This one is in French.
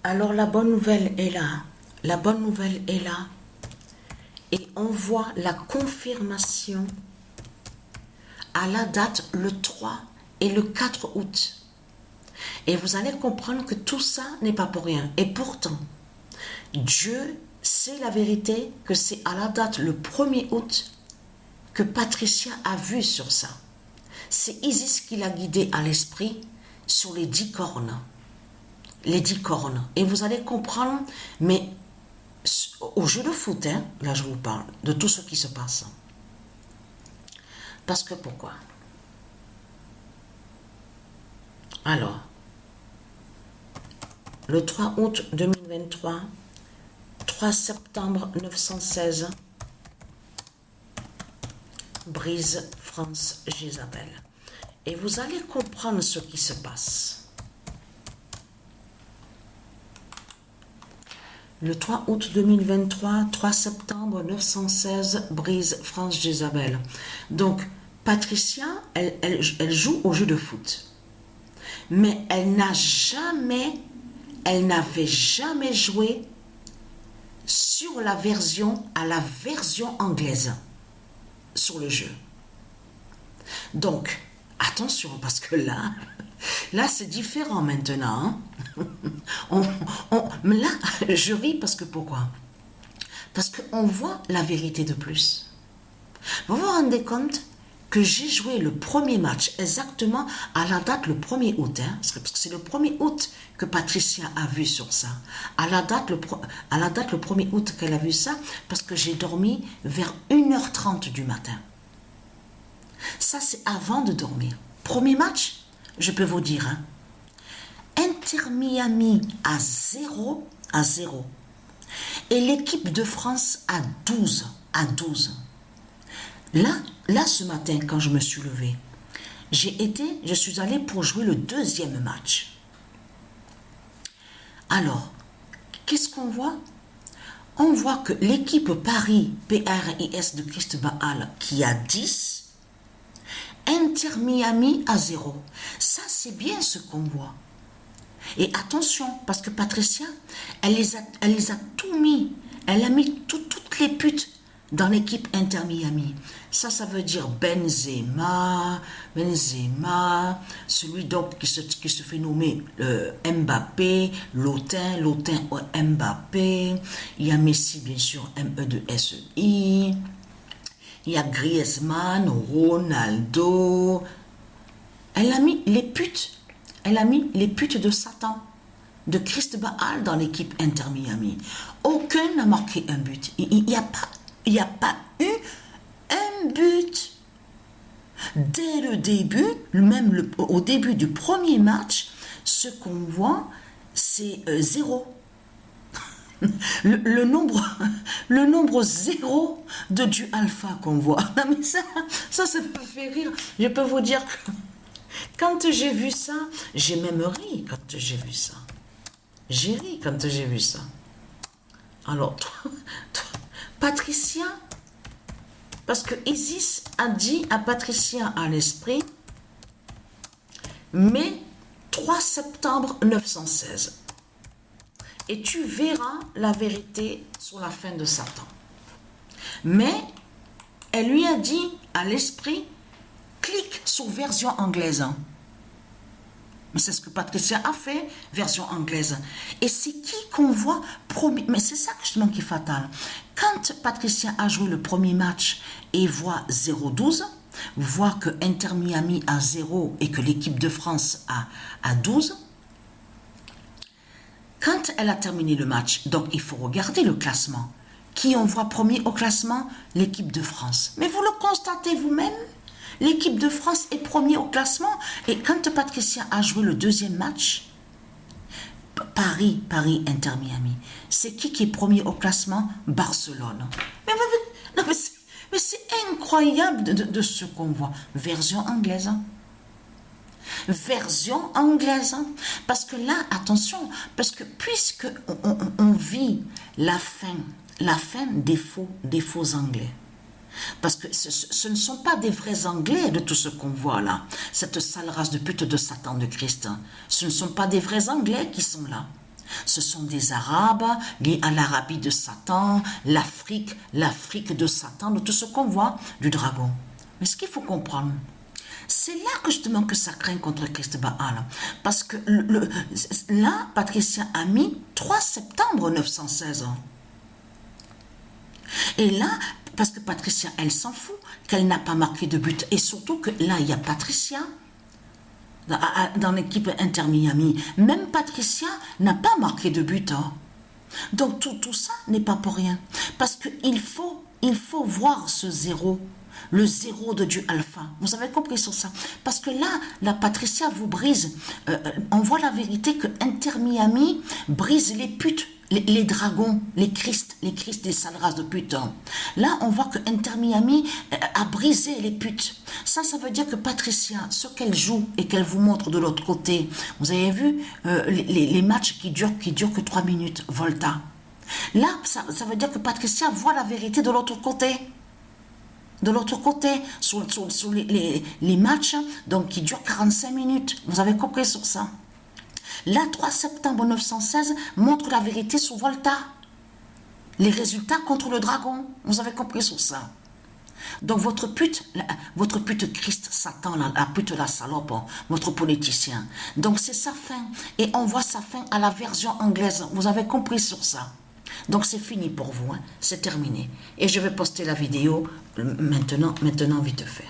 Alors la bonne nouvelle est là. La bonne nouvelle est là. Et on voit la confirmation à la date le 3 et le 4 août. Et vous allez comprendre que tout ça n'est pas pour rien. Et pourtant, Dieu sait la vérité que c'est à la date le 1er août que Patricia a vu sur ça. C'est Isis qui l'a guidé à l'esprit sur les 10 cornes. Les 10 cornes. Et vous allez comprendre, mais au jeu de foot, hein, là je vous parle de tout ce qui se passe. Parce que pourquoi? Alors, le 3 août 2023, 3 septembre 916, brise France Jézabel. Et vous allez comprendre ce qui se passe. Le 3 août 2023, 3 septembre 916, brise France Jézabel. Donc, Patricia, elle joue au jeu de foot. Mais elle n'avait jamais joué sur la version, à la version anglaise, sur le jeu. Donc, attention, parce que là c'est différent maintenant. Hein. Là, je ris parce que pourquoi? Parce qu'on voit la vérité de plus. Vous vous rendez compte que j'ai joué le premier match exactement à la date le 1er août. Hein, parce que c'est le 1er août que Patricia a vu sur ça. À la date le 1er août qu'elle a vu ça, parce que j'ai dormi vers 1h30 du matin. Ça, c'est avant de dormir. Premier match, je peux vous dire, hein, Inter Miami à 0. Et l'équipe de France à 12. Là, ce matin, quand je me suis levée, je suis allée pour jouer le deuxième match. Alors, qu'est-ce qu'on voit? On voit que l'équipe Paris, PRIS de Christ Baal, qui a 10, Inter Miami à 0. Ça, c'est bien ce qu'on voit. Et attention, parce que Patricia, elle les a tout mis. Elle a mis toutes les putes dans l'équipe Inter Miami. Ça veut dire Benzema, celui donc qui se fait nommer Mbappé, Lotin Mbappé. Il y a Messi, bien sûr, MEDSI. Il y a Griezmann, Ronaldo. Elle a mis les putes de Satan, de Christ Baal dans l'équipe Inter Miami. Aucun n'a marqué un but. Il n'y a pas eu un but. Dès le début, même au début du premier match, ce qu'on voit, c'est 0. Le nombre 0 de Dieu Alpha qu'on voit. Non, mais ça me fait rire. Je peux vous dire que quand j'ai vu ça, j'ai même ri quand j'ai vu ça. J'ai ri quand j'ai vu ça. Alors, toi, Patricia, parce que Isis a dit à Patricia à l'esprit, mais 3 septembre 916. Et tu verras la vérité sur la fin de Satan. Mais elle lui a dit à l'esprit, clique sur version anglaise. Mais c'est ce que Patricia a fait, version anglaise. Et c'est qui qu'on voit premier. Mais c'est ça justement qui est fatal. Quand Patricia a joué le premier match et voit 0-12, voit que Inter Miami a 0 et que l'équipe de France a 12, quand elle a terminé le match, donc il faut regarder le classement. Qui on voit premier au classement? L'équipe de France. Mais vous le constatez vous-même? L'équipe de France est premier au classement. Et quand Patricia a joué le deuxième match, Paris, Inter Miami, c'est qui est premier au classement? Barcelone. Mais c'est incroyable de ce qu'on voit. Version anglaise. Version anglaise. Parce que là, attention, parce que puisque on vit la fin des faux anglais. Parce que ce ne sont pas des vrais anglais de tout ce qu'on voit là. Cette sale race de pute de Satan de Christ. Ce ne sont pas des vrais anglais qui sont là. Ce sont des Arabes liés à l'Arabie de Satan, l'Afrique de Satan, de tout ce qu'on voit du dragon. Mais ce qu'il faut comprendre, c'est là que justement que ça craint contre Christ Baal. Parce que là, Patricia a mis 3 septembre 916. Et là, parce que Patricia, elle s'en fout qu'elle n'a pas marqué de but. Et surtout que là, il y a Patricia dans l'équipe Inter Miami. Même Patricia n'a pas marqué de but. Donc tout ça n'est pas pour rien. Parce qu'il faut voir ce zéro. Le zéro de Dieu alpha. Vous avez compris sur ça? Parce que là, la Patricia vous brise. On voit la vérité que Inter Miami brise les putes, les dragons, les Christ, des sales races de putes. Là, on voit que Inter Miami a brisé les putes. Ça veut dire que Patricia, ce qu'elle joue et qu'elle vous montre de l'autre côté, vous avez vu les matchs qui durent que 3 minutes, Volta. Là, ça veut dire que Patricia voit la vérité de l'autre côté. De l'autre côté, sur les matchs donc, qui durent 45 minutes. Vous avez compris sur ça? Là, 3 septembre 916 montre la vérité sur Volta. Les résultats contre le dragon. Vous avez compris sur ça? Donc votre pute Christ, Satan, la pute, la salope, votre politicien. Donc c'est sa fin. Et on voit sa fin à la version anglaise. Vous avez compris sur ça? Donc c'est fini pour vous, hein. C'est terminé. Et je vais poster la vidéo maintenant vite fait.